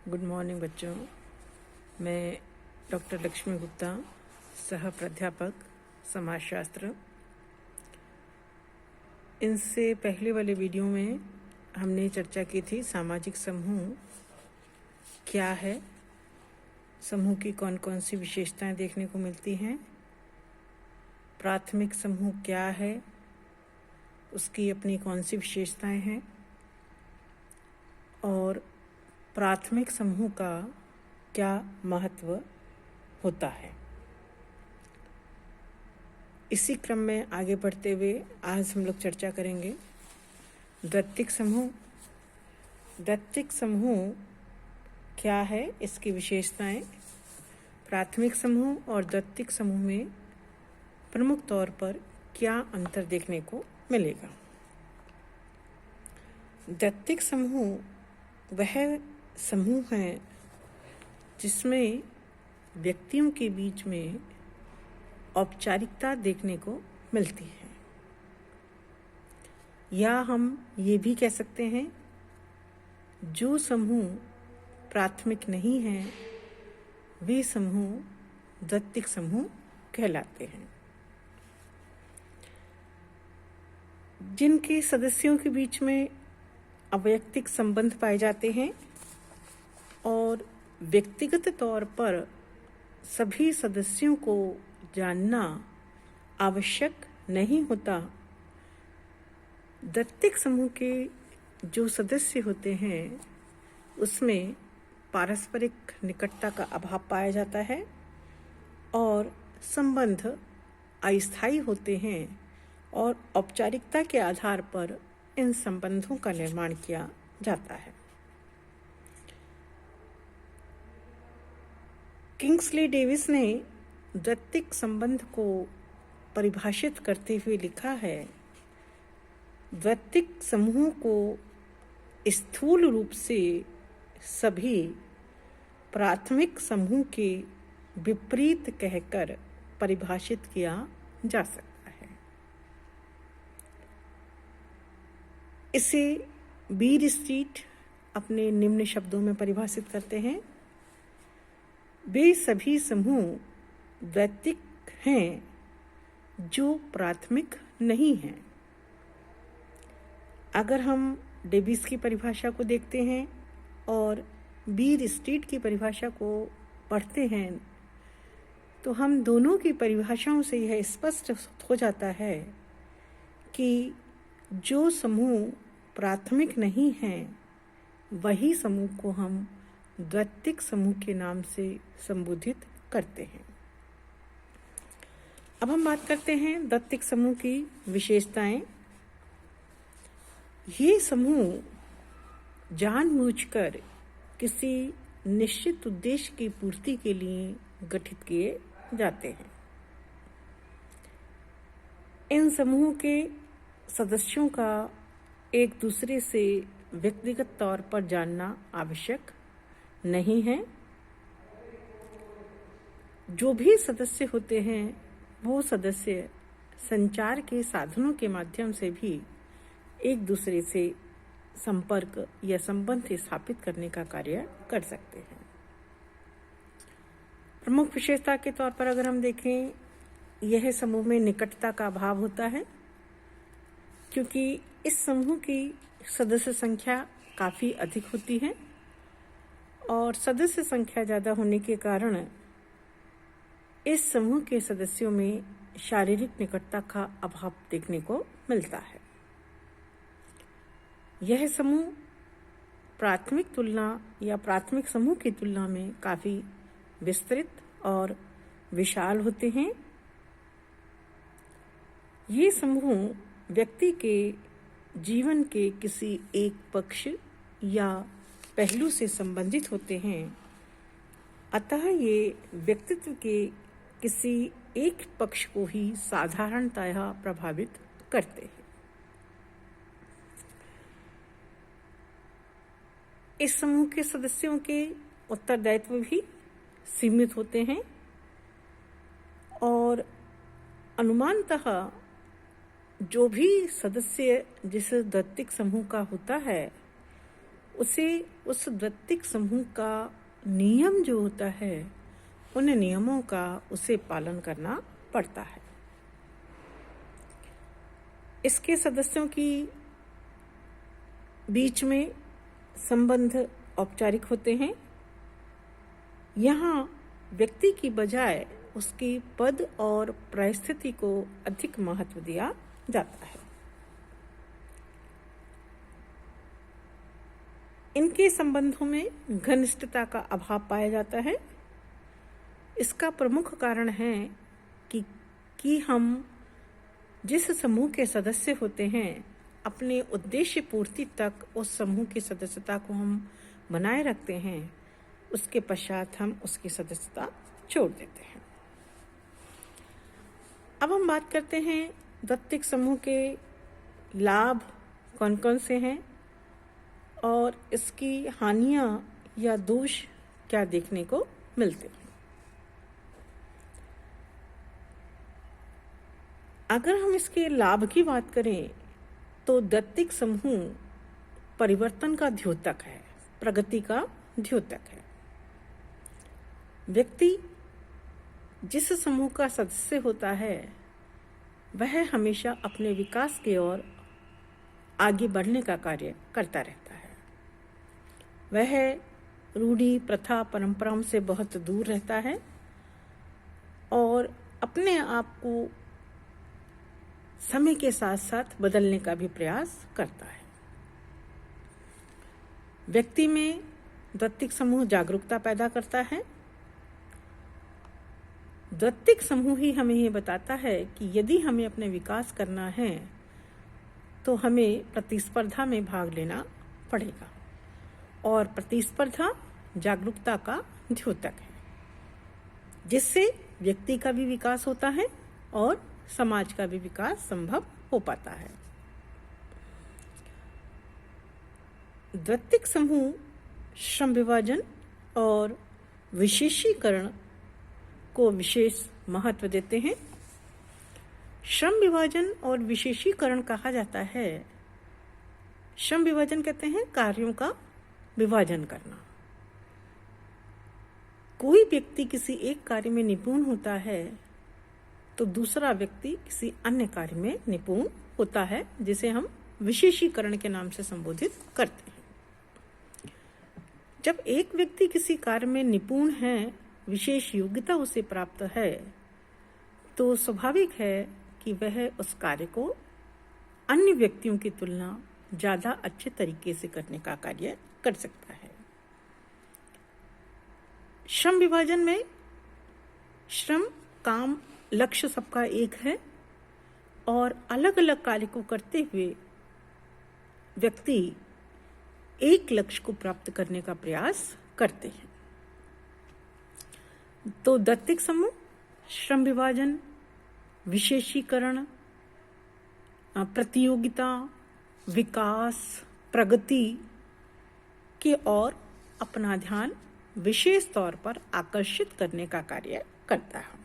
Good morning बच्चों। मैं doctor Lakshmi Gupta, सह प्राध्यापक समाजशास्त्र। इनसे पहले वाले वीडियो में हमने चर्चा की थी सामाजिक समूह क्या है, समूह की कौन कौन सी विशेषताएं देखने को मिलती हैं, प्राथमिक समूह क्या है, उसकी अपनी कौन सी विशेषताएं हैं और प्राथमिक समूह का क्या महत्व होता है। इसी क्रम में आगे बढ़ते हुए आज हम लोग चर्चा करेंगे द्वितीयक समूह। द्वितीयक समूह क्या है, इसकी विशेषताएं, प्राथमिक समूह और द्वितीयक समूह में प्रमुख तौर पर क्या अंतर देखने को मिलेगा। द्वितीयक समूह वह समूह है जिसमें व्यक्तियों के बीच में औपचारिकता देखने को मिलती है, या हम ये भी कह सकते हैं जो समूह प्राथमिक नहीं है वे समूह द्वितीयक समूह कहलाते हैं। जिनके सदस्यों के बीच में अवैयक्तिक संबंध पाए जाते हैं और व्यक्तिगत तौर पर सभी सदस्यों को जानना आवश्यक नहीं होता, द्वितीयक समूह के जो सदस्य होते हैं उसमें पारस्परिक निकटता का अभाव पाया जाता है और संबंध अस्थायी होते हैं और औपचारिकता के आधार पर इन संबंधों का निर्माण किया जाता है। किंग्सले डेविस ने द्वितीयक संबंध को परिभाषित करते हुए लिखा है, द्वितीयक समूह को स्थूल रूप से सभी प्राथमिक समूह के विपरीत कहकर परिभाषित किया जा सकता है। इसे बीर स्ट्रीट अपने निम्न शब्दों में परिभाषित करते हैं, वे सभी समूह द्वितीयक हैं जो प्राथमिक नहीं हैं। अगर हम डेविस की परिभाषा को देखते हैं और बीर स्ट्रीट की परिभाषा को पढ़ते हैं तो हम दोनों की परिभाषाओं से यह स्पष्ट हो जाता है कि जो समूह प्राथमिक नहीं हैं वही समूह को हम द्वितीयक समूह के नाम से संबोधित करते हैं। अब हम बात करते हैं द्वितीयक समूह की विशेषताएं। ये समूह जानबूझकर किसी निश्चित उद्देश्य की पूर्ति के लिए गठित किए जाते हैं। इन समूह के सदस्यों का एक दूसरे से व्यक्तिगत तौर पर जानना आवश्यक नहीं है। जो भी सदस्य होते हैं वो सदस्य संचार के साधनों के माध्यम से भी एक दूसरे से संपर्क या संबंध स्थापित करने का कार्य कर सकते हैं। प्रमुख विशेषता के तौर पर अगर हम देखें, यह समूह में निकटता का अभाव होता है क्योंकि इस समूह की सदस्य संख्या काफ़ी अधिक होती है और सदस्य संख्या ज़्यादा होने के कारण इस समूह के सदस्यों में शारीरिक निकटता का अभाव देखने को मिलता है। यह समूह प्राथमिक तुलना या प्राथमिक समूह की तुलना में काफ़ी विस्तृत और विशाल होते हैं। ये समूह व्यक्ति के जीवन के किसी एक पक्ष या पहलू से संबंधित होते हैं, अतः ये व्यक्तित्व के किसी एक पक्ष को ही साधारणतः प्रभावित करते हैं। इस समूह के सदस्यों के उत्तरदायित्व भी सीमित होते हैं और अनुमानतः जो भी सदस्य जिस द्वितीयक समूह का होता है उसे उस द्वितीयक समूह का नियम जो होता है, उन नियमों का उसे पालन करना पड़ता है। इसके सदस्यों की बीच में संबंध औपचारिक होते हैं। यहाँ व्यक्ति की बजाय उसकी पद और परिस्थिति को अधिक महत्व दिया जाता है। इनके संबंधों में घनिष्ठता का अभाव पाया जाता है। इसका प्रमुख कारण है कि हम जिस समूह के सदस्य होते हैं, अपने उद्देश्य पूर्ति तक उस समूह की सदस्यता को हम बनाए रखते हैं, उसके पश्चात हम उसकी सदस्यता छोड़ देते हैं। अब हम बात करते हैं द्वितीयक समूह के लाभ कौन कौन से हैं और इसकी हानियां या दोष क्या देखने को मिलते हैं। अगर हम इसके लाभ की बात करें तो द्वितीयक समूह परिवर्तन का द्योतक है, प्रगति का द्योतक है। व्यक्ति जिस समूह का सदस्य होता है, वह हमेशा अपने विकास की ओर आगे बढ़ने का कार्य करता रहता है। वह रूढ़ि, प्रथा, परंपराओं से बहुत दूर रहता है और अपने आप को समय के साथ साथ बदलने का भी प्रयास करता है। व्यक्ति में द्वितीयक समूह जागरूकता पैदा करता है। द्वितीयक समूह ही हमें ये बताता है कि यदि हमें अपने विकास करना है तो हमें प्रतिस्पर्धा में भाग लेना पड़ेगा, और प्रतिस्पर्धा जागरूकता का द्योतक है, जिससे व्यक्ति का भी विकास होता है और समाज का भी विकास संभव हो पाता है। द्वितीयक समूह श्रम विभाजन और विशेषीकरण को विशेष महत्व देते हैं। श्रम विभाजन और विशेषीकरण कहा जाता है। श्रम विभाजन कहते हैं कार्यों का विभाजन करना। कोई व्यक्ति किसी एक कार्य में निपुण होता है तो दूसरा व्यक्ति किसी अन्य कार्य में निपुण होता है, जिसे हम विशेषीकरण के नाम से संबोधित करते हैं। जब एक व्यक्ति किसी कार्य में निपुण है, विशेष योग्यता उसे प्राप्त है, तो स्वाभाविक है कि वह उस कार्य को अन्य व्यक्तियों की तुलना ज़्यादा अच्छे तरीके से करने का कार्य कर सकता है। श्रम विभाजन में श्रम, काम, लक्ष्य सबका एक है और अलग अलग कार्य को करते हुए व्यक्ति एक लक्ष्य को प्राप्त करने का प्रयास करते हैं। तो द्वितीयक समूह श्रम विभाजन, विशेषीकरण, प्रतियोगिता, विकास, प्रगति की ओर अपना ध्यान विशेष तौर पर आकर्षित करने का कार्य करता है।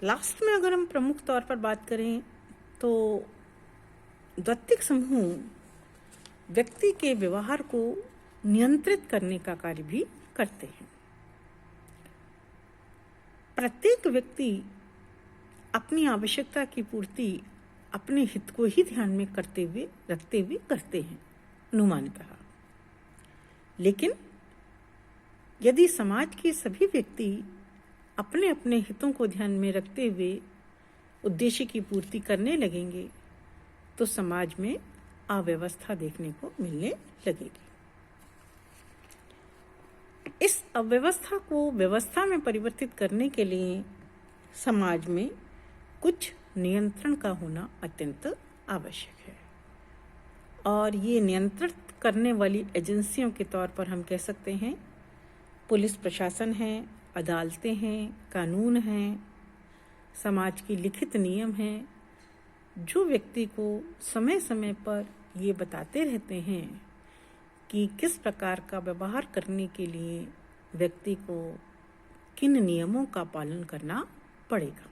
लास्ट में अगर हम प्रमुख तौर पर बात करें तो द्वितीयक समूह व्यक्ति के व्यवहार को नियंत्रित करने का कार्य भी करते हैं। प्रत्येक व्यक्ति अपनी आवश्यकता की पूर्ति अपने हित को ही ध्यान में रखते हुए करते हैं, अनुमानतः। लेकिन यदि समाज के सभी व्यक्ति अपने अपने हितों को ध्यान में रखते हुए उद्देश्य की पूर्ति करने लगेंगे तो समाज में अव्यवस्था देखने को मिलने लगेगी। इस अव्यवस्था को व्यवस्था में परिवर्तित करने के लिए समाज में कुछ नियंत्रण का होना अत्यंत आवश्यक है, और ये नियंत्रित करने वाली एजेंसियों के तौर पर हम कह सकते हैं पुलिस प्रशासन है, अदालतें हैं, कानून हैं, समाज की लिखित नियम हैं, जो व्यक्ति को समय समय पर ये बताते रहते हैं कि किस प्रकार का व्यवहार करने के लिए व्यक्ति को किन नियमों का पालन करना पड़ेगा।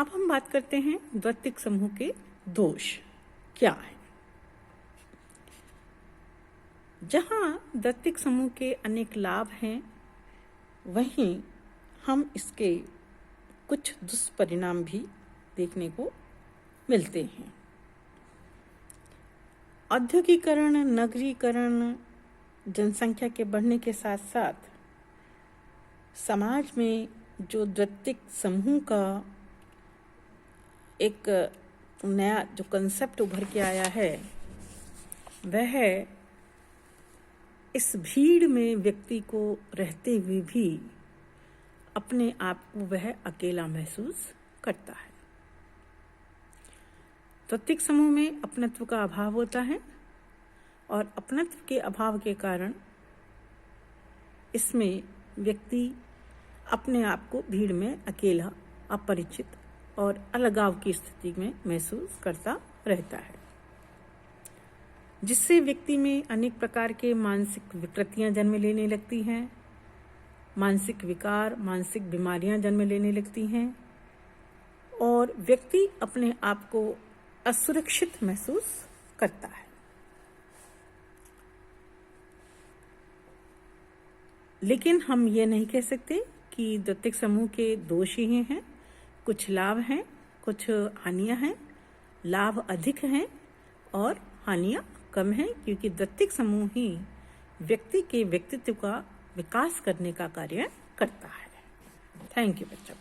अब हम बात करते हैं द्वितीयक समूह के दोष क्या है। जहाँ द्वितीयक समूह के अनेक लाभ हैं, वहीं हम इसके कुछ दुष्परिणाम भी देखने को मिलते हैं। औद्योगिकरण, नगरीकरण, जनसंख्या के बढ़ने के साथ साथ समाज में जो द्वितीयक समूह का एक नया जो कंसेप्ट उभर के आया है, वह है इस भीड़ में व्यक्ति को रहते हुए भी अपने आप को वह अकेला महसूस करता है। द्वितीयक समूह में अपनत्व का अभाव होता है और अपनत्व के अभाव के कारण इसमें व्यक्ति अपने आप को भीड़ में अकेला, अपरिचित और अलगाव की स्थिति में महसूस करता रहता है, जिससे व्यक्ति में अनेक प्रकार के मानसिक विकृतियां जन्म लेने लगती हैं, मानसिक विकार, मानसिक बीमारियां जन्म लेने लगती हैं और व्यक्ति अपने आप को असुरक्षित महसूस करता है। लेकिन हम ये नहीं कह सकते कि द्वितीयक समूह के दोष ही हैं। कुछ लाभ हैं, कुछ हानियां हैं। लाभ अधिक हैं और हानियां कम हैं, क्योंकि द्वितीयक समूह ही व्यक्ति के व्यक्तित्व का विकास करने का कार्य करता है। थैंक यू बच्चों।